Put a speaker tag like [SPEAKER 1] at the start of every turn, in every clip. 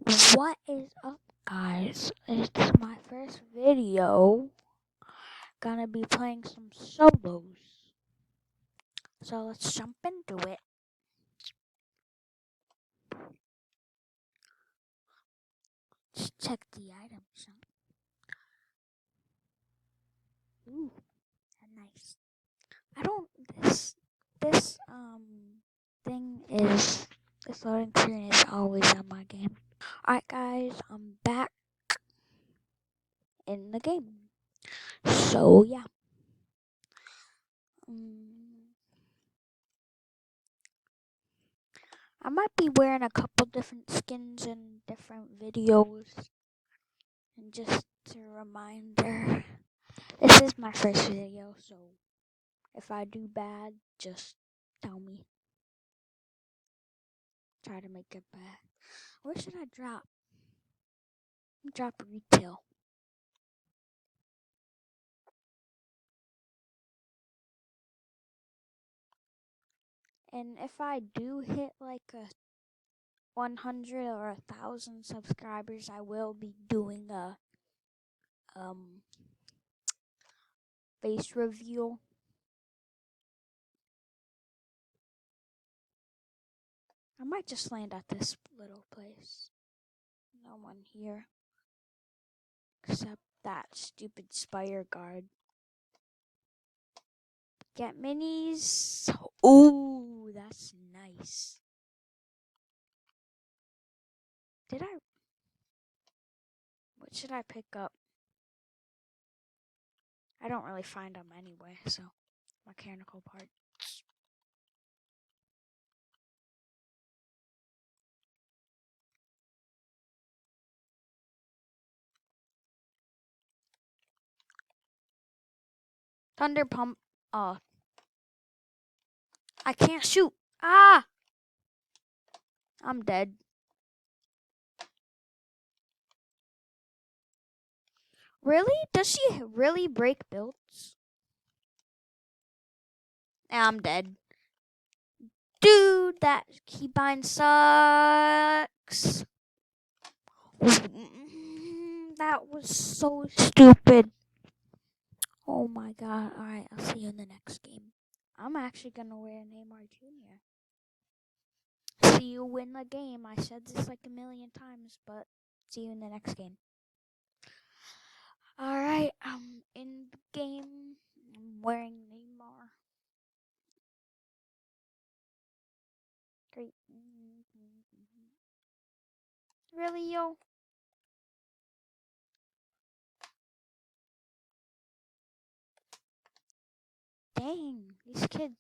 [SPEAKER 1] What is up, guys? It's my first video. Gonna be playing some solos. So let's jump into it. Let's check the items. Ooh, nice. I don't. This thing is. This loading screen is always on my game. Alright, guys, I'm back in the game. So yeah. I might be wearing a couple different skins in different videos. And just a reminder, this is my first video, so if I do bad, just tell me. Try to make it bad. Where should I drop? Drop retail. And if I do hit like a 100 or 1,000 subscribers, I will be doing a face reveal. I might just land at this little place. No one here. Except that stupid spire guard. Get minis. Ooh, that's nice. What should I pick up? I don't really find them anyway, so mechanical parts. Thunder pump. I can't shoot. Ah! I'm dead. Really? Does she really break builds? I'm dead. Dude, that keybind sucks. That was so stupid. Oh my god. Alright, I'll see you in the next game. I'm actually gonna wear Neymar Jr. See you win the game. I said this like a million times, but see you in the next game. Alright, I'm in the game. I'm wearing Neymar. Great. Really, yo? Dang, these kids.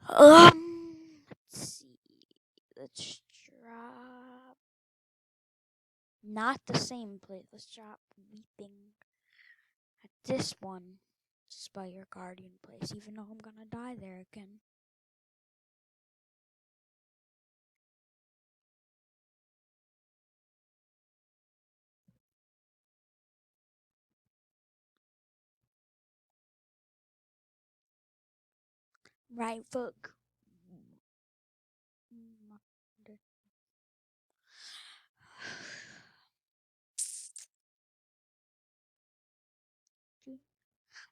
[SPEAKER 1] Let's see. Let's drop. Not the same place. Let's drop Weeping at this one. Spire Guardian place, even though I'm gonna die there again. Right foot.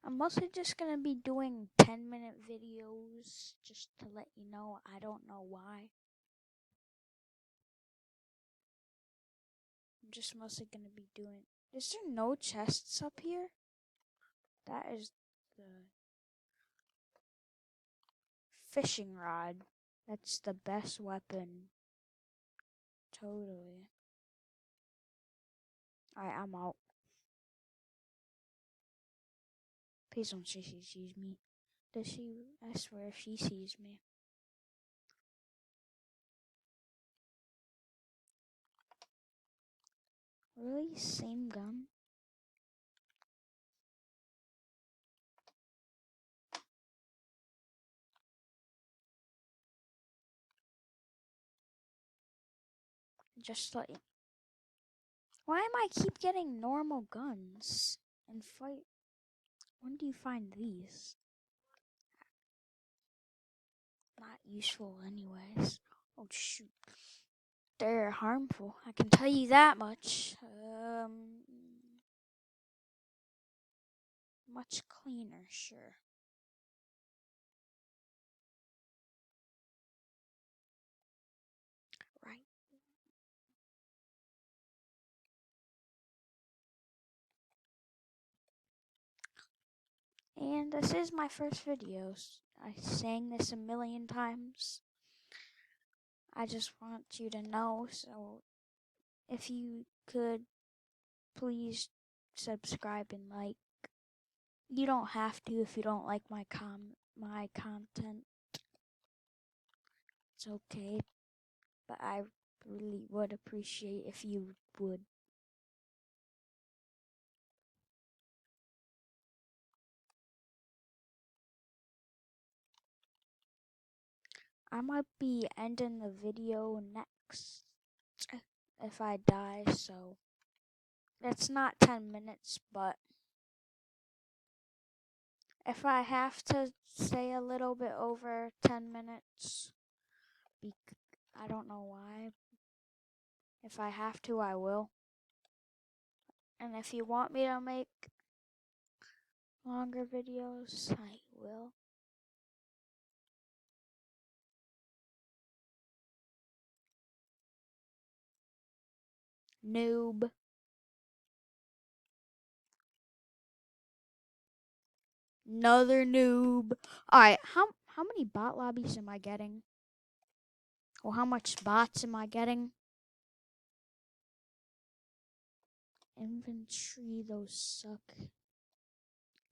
[SPEAKER 1] I'm mostly just gonna be doing 10-minute videos just to let you know. I don't know why. I'm just mostly gonna be doing. Is there no chests up here? That is the fishing rod. That's the best weapon. Totally. Alright, I'm out. Please don't say she sees me. Does she? I swear if she sees me. Really? Same gun? Just like. Why am I keep getting normal guns and fight? When do you find these? useful anyways. Oh shoot. They're harmful. I can tell you that much. Much cleaner, sure. Right. And this is my first video. I sang this a million times. I just want you to know, so if you could please subscribe and like. You don't have to if you don't like my content. It's okay, but I really would appreciate if you would. I might be ending the video next if I die, so it's not 10 minutes, but if I have to stay a little bit over 10 minutes, I don't know why. If I have to, I will. And if you want me to make longer videos, I will. Noob. Another noob. Alright, how many bot lobbies am I getting? Or how much bots am I getting? Inventory, those suck.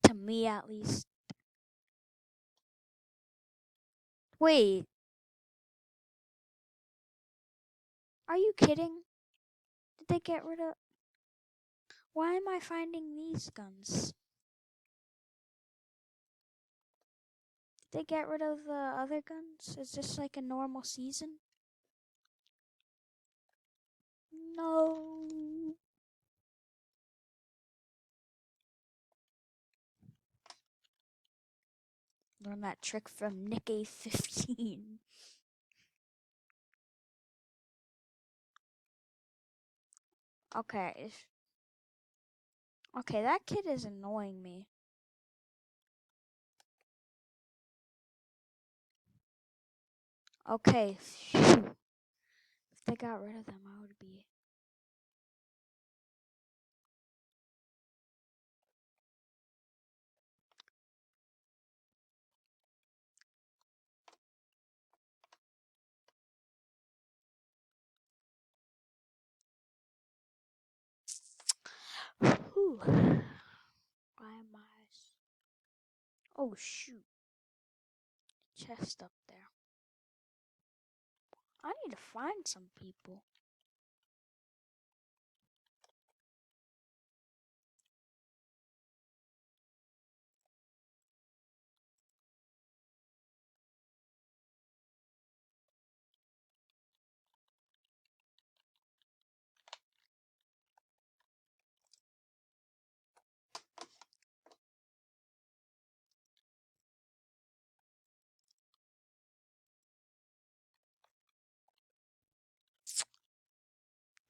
[SPEAKER 1] To me, at least. Wait. Are you kidding? Did they get rid of... Why am I finding these guns? Did they get rid of the other guns? Is this like a normal season? No. Learn that trick from Nick A15. Okay. Okay, that kid is annoying me. Okay. Phew. If they got rid of them, I would be... Whew. Why am I... Oh, shoot. Chest up there. I need to find some people.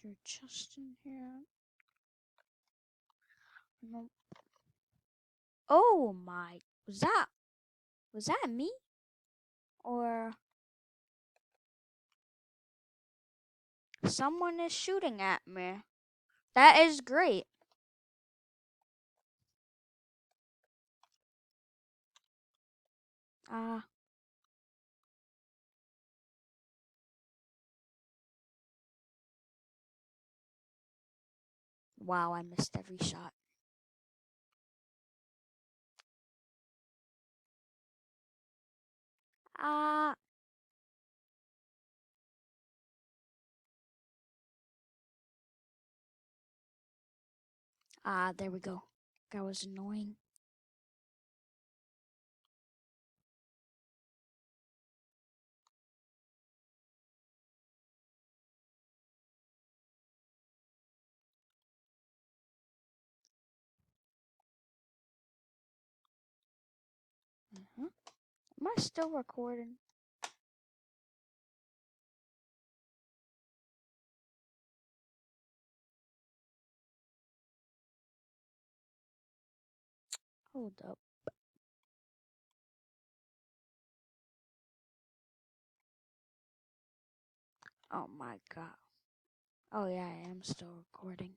[SPEAKER 1] You're just in here. No. Oh my. Was that me? Or someone is shooting at me. That is great. Wow, I missed every shot. Ah. There we go. That was annoying. Am I still recording? Hold up. Oh my god. Oh yeah, I am still recording.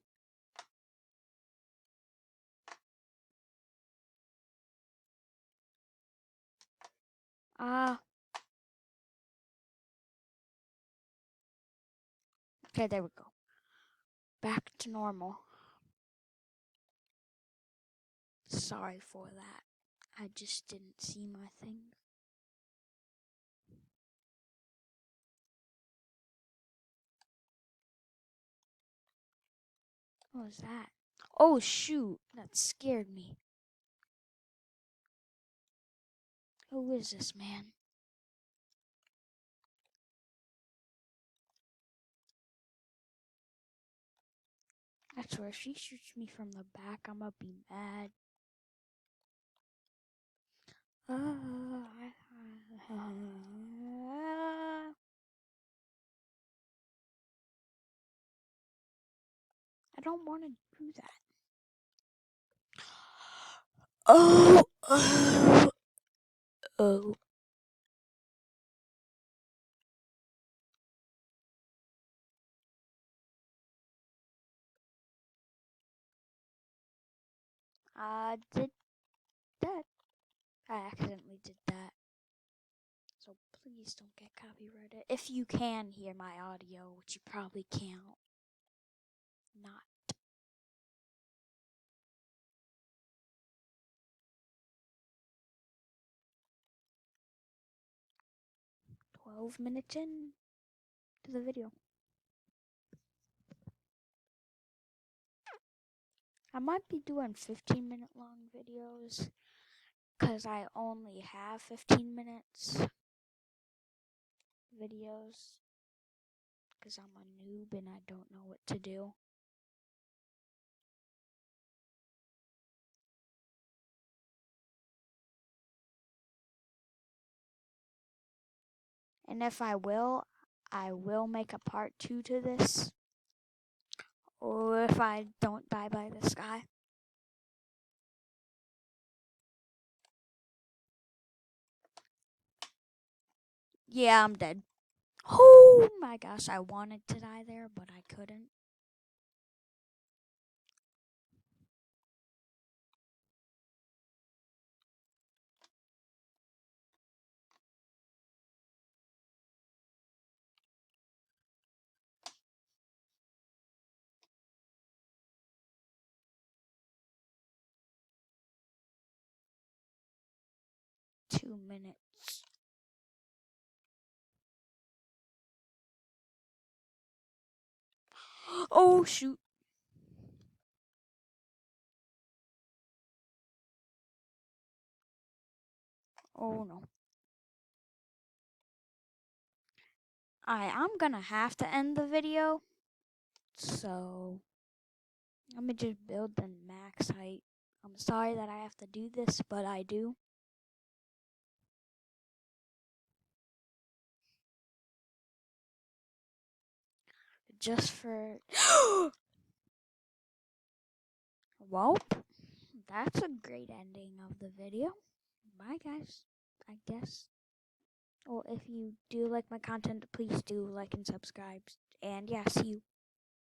[SPEAKER 1] Okay, there we go. Back to normal. Sorry for that. I just didn't see my thing. What was that? Oh shoot, that scared me. Who is this man? I swear, if she shoots me from the back, I'm gonna be mad. I don't want to do that. Oh. I did that. I accidentally did that. So please don't get copyrighted. If you can hear my audio, which you probably can't. Not. 12 minutes in to the video. I might be doing 15-minute long videos because I only have 15 minutes videos because I'm a noob and I don't know what to do. And if I will make a part 2 to this. Or if I don't die by this guy. Yeah, I'm dead. Oh my gosh, I wanted to die there, but I couldn't. Two minutes. Oh shoot. Oh no. I'm gonna have to end the video. So let me just build the max height. I'm sorry that I have to do this, but I do. Just for well, that's a great ending of the video. Bye guys, I guess. Well, if you do like my content, please do like and subscribe. And yeah, see you.